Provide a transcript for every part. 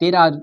13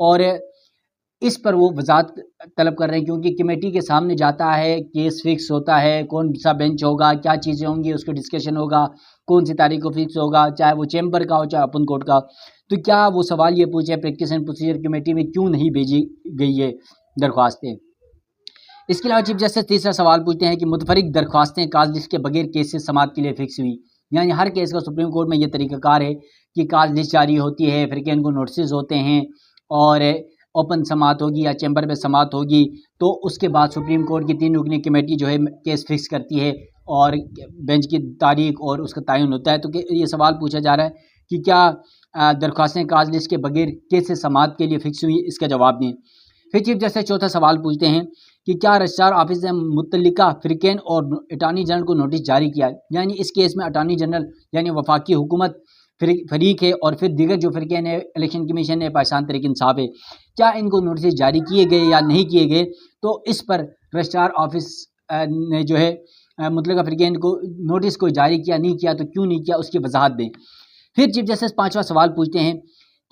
اور اس پر وہ وضاحت طلب کر رہے ہیں، کیونکہ کمیٹی کے سامنے جاتا ہے، کیس فکس ہوتا ہے، کون سا بینچ ہوگا، کیا چیزیں ہوں گی، اس کو ڈسکشن ہوگا، کون سی تاریخ کو فکس ہوگا، چاہے وہ چیمبر کا ہو چاہے اوپن کورٹ کا. تو کیا وہ سوال یہ پوچھے پریکٹس اینڈ پروسیجر کمیٹی میں کیوں نہیں بھیجی گئی یہ درخواستیں. اس کے علاوہ چیف جسٹس تیسرا سوال پوچھتے ہیں کہ متفرق درخواستیں کاز لسٹ کے بغیر کیسز سماعت کے لیے فکس ہوئی. یعنی ہر کیس کا سپریم کورٹ میں یہ طریقہ کار ہے کہ کاز لسٹ جاری ہوتی ہے، پھر ان کو نوٹسز ہوتے ہیں اور اوپن سماعت ہوگی یا چیمبر میں سماعت ہوگی، تو اس کے بعد سپریم کورٹ کی 3 رکنی کمیٹی جو ہے کیس فکس کرتی ہے اور بینچ کی تاریخ اور اس کا تعین ہوتا ہے. تو یہ سوال پوچھا جا رہا ہے کہ کیا درخواستیں کاز لسٹ کے بغیر کیسز سماعت کے لیے فکس ہوئی، اس کا جواب دیں. پھر چیف جسٹس چوتھا سوال پوچھتے ہیں کہ کیا رجسٹرار آفس نے متعلقہ فریقین اور اٹارنی جنرل کو نوٹس جاری کیا ہے. یعنی اس کیس میں اٹارنی جنرل یعنی وفاقی حکومت فریق ہے اور پھر دیگر جو فریقین ہیں، الیکشن کمیشن ہے، پاکستان تحریک انصاف ہے، کیا ان کو نوٹس جاری کیے گئے یا نہیں کیے گئے. تو اس پر رجسٹرار آفس نے جو ہے متعلقہ فریقین کو نوٹس کو جاری کیا، نہیں کیا تو کیوں نہیں کیا، اس کی وضاحت دیں. پھر چیف جسٹس پانچواں سوال پوچھتے ہیں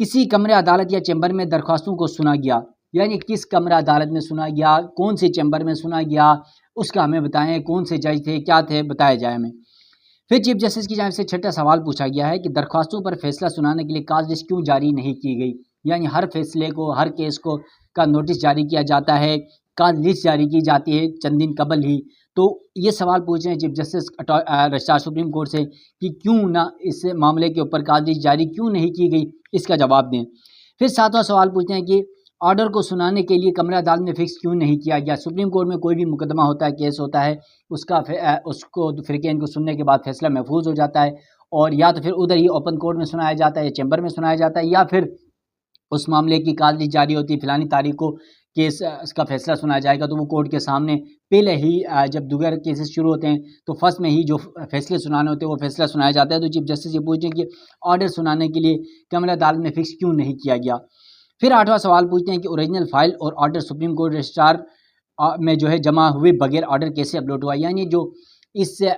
کسی کمرہ عدالت یا چیمبر میں درخواستوں کو سنا گیا. یعنی کس کمرہ عدالت میں سنا گیا، کون سے چیمبر میں سنا گیا، اس کا ہمیں بتائیں، کون سے جج تھے، کیا تھے، بتایا جائے ہمیں. پھر چیف جسٹس کی جانب سے چھٹا سوال پوچھا گیا ہے کہ درخواستوں پر فیصلہ سنانے کے لیے کاز لسٹ کیوں جاری نہیں کی گئی. یعنی ہر فیصلے کو، ہر کیس کو کا نوٹس جاری کیا جاتا ہے، کاز لسٹ جاری کی جاتی ہے چند دن قبل ہی. تو یہ سوال پوچھ رہے ہیں chief justice registrar supreme court سے کہ کیوں نہ اس معاملے کے اوپر کاز لسٹ جاری کیوں نہیں کی گئی، اس کا جواب دیں. پھر ساتواں سوال پوچھتے ہیں کہ آرڈر کو سنانے کے لیے کمرہ عدالت نے فکس کیوں نہیں کیا گیا. سپریم کورٹ میں کوئی بھی مقدمہ ہوتا ہے، کیس ہوتا ہے، اس کو فریقین کو سننے کے بعد فیصلہ محفوظ ہو جاتا ہے اور یا تو پھر ادھر ہی اوپن کورٹ میں سنایا جاتا ہے یا چیمبر میں سنایا جاتا ہے، یا پھر اس معاملے کی کاز لسٹ جاری ہوتی ہے، فلانی تاریخ کو کیس اس کا فیصلہ سنایا جائے گا، تو وہ کورٹ کے سامنے پہلے ہی جب دیگر کیسز شروع ہوتے ہیں تو فرسٹ میں ہی جو فیصلے سنانے ہوتے ہیں وہ فیصلہ سنایا جاتا ہے. تو چیف جسٹس یہ پوچھیں کہ آرڈر سنانے کے لیے کمرہ عدالت میں فکس کیوں نہیں کیا گیا. پھر آٹھواں سوال پوچھتے ہیں کہ اوریجنل فائل اور آرڈر سپریم کورٹ رجسٹرار میں جو ہے جمع ہوئے بغیر آرڈر کیسے اپلوڈ ہوا. یعنی جو اس سے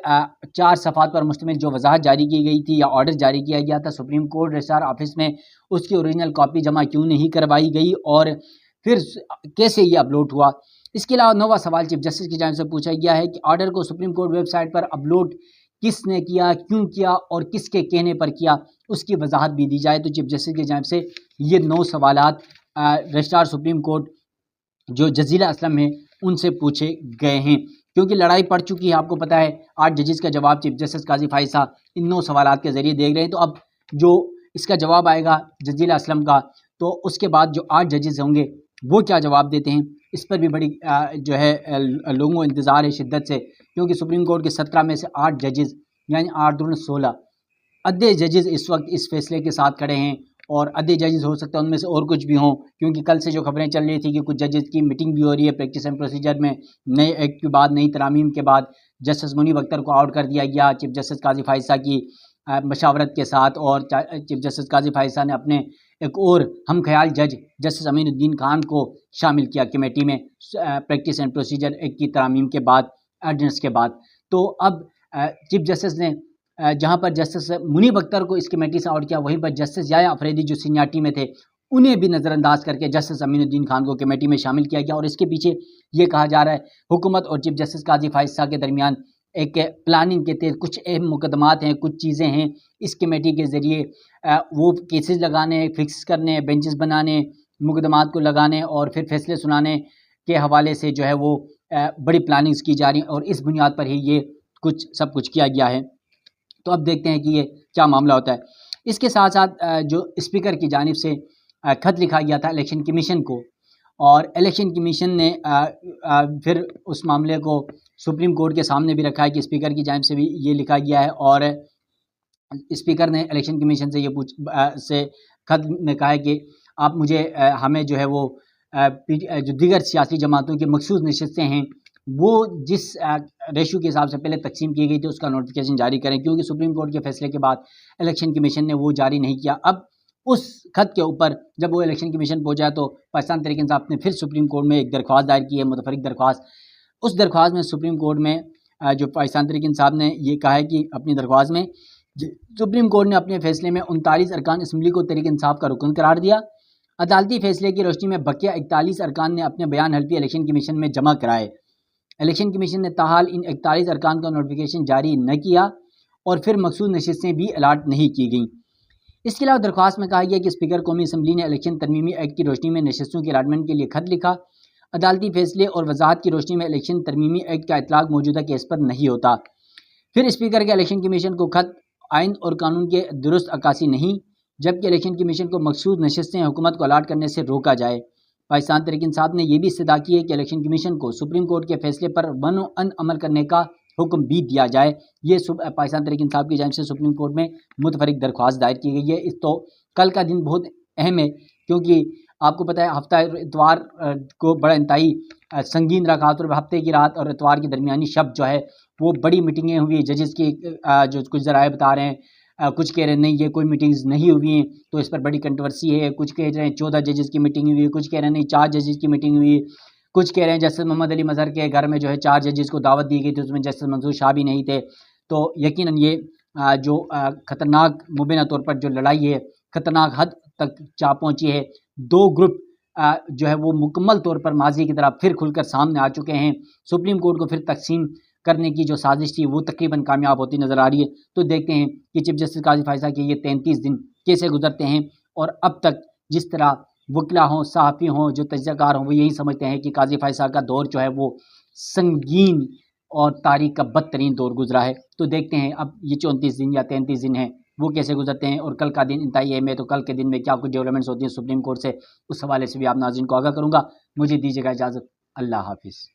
4 صفحات پر مشتمل جو وضاحت جاری کی گئی تھی یا آرڈر جاری کیا گیا تھا سپریم کورٹ رجسٹرار آفس میں، اس کی اوریجنل کاپی جمع کیوں نہیں کروائی گئی اور پھر کیسے یہ اپلوڈ ہوا. اس کے علاوہ 9واں سوال چیف جسٹس کی جانب سے پوچھا گیا ہے کہ آرڈر کو سپریم کورٹ ویب سائٹ پر اپلوڈ کس نے کیا، کیوں کیا اور کس کے کہنے پر کیا، اس کی وضاحت بھی دی جائے. تو چیف جسٹس کی جانب سے یہ 9 سوالات رجسٹرار سپریم کورٹ جو جزیلہ اسلم ہے ان سے پوچھے گئے ہیں. کیونکہ لڑائی پڑ چکی ہے، آپ کو پتہ ہے 8 ججز کا جواب چیف جسٹس قاضی فائز صاحب ان 9 سوالات کے ذریعے دیکھ رہے ہیں. تو اب جو اس کا جواب آئے گا جزیلہ اسلم کا، تو اس کے بعد جو 8 ججز ہوں گے وہ کیا جواب دیتے ہیں، اس پر بھی بڑی جو ہے لوگوں کو انتظار ہے شدت سے. کیونکہ سپریم کورٹ کے 17 میں سے 8 ججز یعنی 8 دونوں 16 ادھے ججز اس وقت اس فیصلے کے ساتھ کھڑے ہیں اور ادھے ججز ہو سکتا ہے ان میں سے اور کچھ بھی ہوں. کیونکہ کل سے جو خبریں چل رہی تھی کہ کچھ ججز کی میٹنگ بھی ہو رہی ہے پریکٹس اینڈ پروسیجر میں، نئے ایکٹ کے بعد، نئی ترامیم کے بعد جسٹس منیب اختر کو آؤٹ کر دیا گیا چیف جسٹس قاضی فائز صاحب کی مشاورت کے ساتھ، اور چیف جسٹس قاضی فائز صاحب نے اپنے ایک اور ہم خیال جج جسٹس امین الدین خان کو شامل کیا کمیٹی میں پریکٹس اینڈ پروسیجر ایکٹ کی ترامیم کے بعد، آرڈیننس کے بعد. تو اب چیف جسٹس نے جہاں پر جسٹس منیب اختر کو اس کمیٹی سے آؤٹ کیا، وہیں پر جسٹس یحییٰ افریدی جو سینیارٹی میں تھے انہیں بھی نظر انداز کر کے جسٹس امین الدین خان کو کمیٹی میں شامل کیا گیا. اور اس کے پیچھے یہ کہا جا رہا ہے حکومت اور چیف جسٹس قاضی فائز صاحب کے درمیان ایک پلاننگ کے تحت کچھ اہم مقدمات ہیں، کچھ چیزیں ہیں اس کمیٹی کے ذریعے وہ کیسز لگانے، فکس کرنے، بینچز بنانے، مقدمات کو لگانے اور پھر فیصلے سنانے کے حوالے سے جو ہے وہ بڑی پلاننگز کی جا رہی ہیں اور اس بنیاد پر ہی یہ سب کچھ کیا گیا ہے. تو اب دیکھتے ہیں کہ یہ کیا معاملہ ہوتا ہے. اس کے ساتھ ساتھ جو اسپیکر کی جانب سے خط لکھا گیا تھا الیکشن کمیشن کو، اور الیکشن کمیشن نے پھر اس معاملے کو سپریم کورٹ کے سامنے بھی رکھا ہے کہ اسپیکر کی جانب سے بھی یہ لکھا گیا ہے، اور اسپیکر نے الیکشن کمیشن سے یہ خط میں کہا ہے کہ آپ مجھے ہمیں جو ہے وہ جو دیگر سیاسی جماعتوں کی مخصوص نشستیں ہیں وہ جس ریشو کے حساب سے پہلے تقسیم کی گئی تھی اس کا نوٹیفیکیشن جاری کریں. کیونکہ سپریم کورٹ کے فیصلے کے بعد الیکشن کمیشن نے وہ جاری نہیں کیا. اب اس خط کے اوپر جب وہ الیکشن کمیشن پہنچا تو پاکستان تحریک انصاف نے پھر سپریم کورٹ میں ایک درخواست دائر کی ہے، متفرق درخواست. اس درخواست میں سپریم کورٹ میں جو پاکستان تحریک انصاف نے یہ کہا ہے کہ اپنی درخواست میں سپریم کورٹ نے اپنے فیصلے میں 39 ارکان اسمبلی کو تحریک انصاف کا رکن قرار دیا عدالتی فیصلے کی روشنی میں بقیہ 41 ارکان نے اپنے بیان حلفی الیکشن کمیشن میں جمع کرائے۔ الیکشن کمیشن نے تاحال ان 41 ارکان کا نوٹیفیکیشن جاری نہ کیا اور پھر مخصوص نشستیں بھی الاٹ نہیں کی گئیں۔ اس کے علاوہ درخواست میں کہا گیا کہ اسپیکر قومی اسمبلی نے الیکشن ترمیمی ایکٹ کی روشنی میں نشستوں کی الاٹمنٹ کے لیے خط لکھا۔ عدالتی فیصلے اور وضاحت کی روشنی میں الیکشن ترمیمی ایکٹ کا اطلاق موجودہ کیس پر نہیں ہوتا۔ پھر اسپیکر کے الیکشن کمیشن کو خط آئین اور قانون کے درست عکاسی نہیں، جبکہ الیکشن کمیشن کو مخصوص نشستیں حکومت کو الاٹ کرنے سے روکا جائے۔ پاکستان تحریک انصاف نے یہ بھی استدعا کی ہے کہ الیکشن کمیشن کو سپریم کورٹ کے فیصلے پر ونعن عمل کرنے کا حکم بھی دیا جائے۔ یہ پاکستان تحریک انصاف کی جانب سے سپریم کورٹ میں متفرق درخواست دائر کی گئی ہے۔ اس تو کل کا دن بہت اہم ہے کیونکہ آپ کو پتہ ہے ہفتہ اتوار کو بڑا انتہائی سنگین رہا، خاص طور پر ہفتے کی رات اور اتوار کی درمیانی شب جو ہے وہ بڑی میٹنگیں ہوئی ججز کی، جو کچھ ذرائع بتا رہے ہیں، کچھ کہہ رہے ہیں نہیں یہ کوئی میٹنگز نہیں ہوئی ہیں تو اس پر بڑی کنٹروورسی ہے، کچھ کہہ رہے ہیں 14 ججز کی میٹنگ ہوئی ہے، کچھ کہہ رہے ہیں نہیں 4 ججز کی میٹنگ ہوئی ہے، کچھ کہہ رہے ہیں جسٹس محمد علی مظہر کے گھر میں جو ہے 4 ججز کو دعوت دی گئی تھی، اس میں جسٹس منصور شاہ بھی نہیں تھے۔ تو یقیناً یہ جو خطرناک مبینہ طور پر جو لڑائی ہے خطرناک حد تک جا پہنچی ہے، 2 گروپ جو ہے وہ مکمل طور پر ماضی کی طرح پھر کھل کر سامنے آ چکے ہیں۔ سپریم کورٹ کو پھر تقسیم کرنے کی جو سازش تھی وہ تقریباً کامیاب ہوتی نظر آ رہی ہے۔ تو دیکھتے ہیں کہ چیف جسٹس قاضی فائزہ کے یہ 33 دن کیسے گزرتے ہیں، اور اب تک جس طرح وکلا ہوں، صحافی ہوں، جو تجزیہ کار ہوں، وہ یہی سمجھتے ہیں کہ قاضی فائزہ کا دور جو ہے وہ سنگین اور تاریخ کا بدترین دور گزرا ہے۔ تو دیکھتے ہیں اب یہ 34 دن یا 33 دن ہیں وہ کیسے گزرتے ہیں، اور کل کا دن انتہائی اہم ہے، تو کل کے دن میں کیا کچھ ڈیولپمنٹس ہوتی ہیں سپریم کورٹ سے، اس حوالے سے بھی آپ ناظرین کو آگاہ کروں گا۔ مجھے دیجیے گا اجازت، اللہ حافظ۔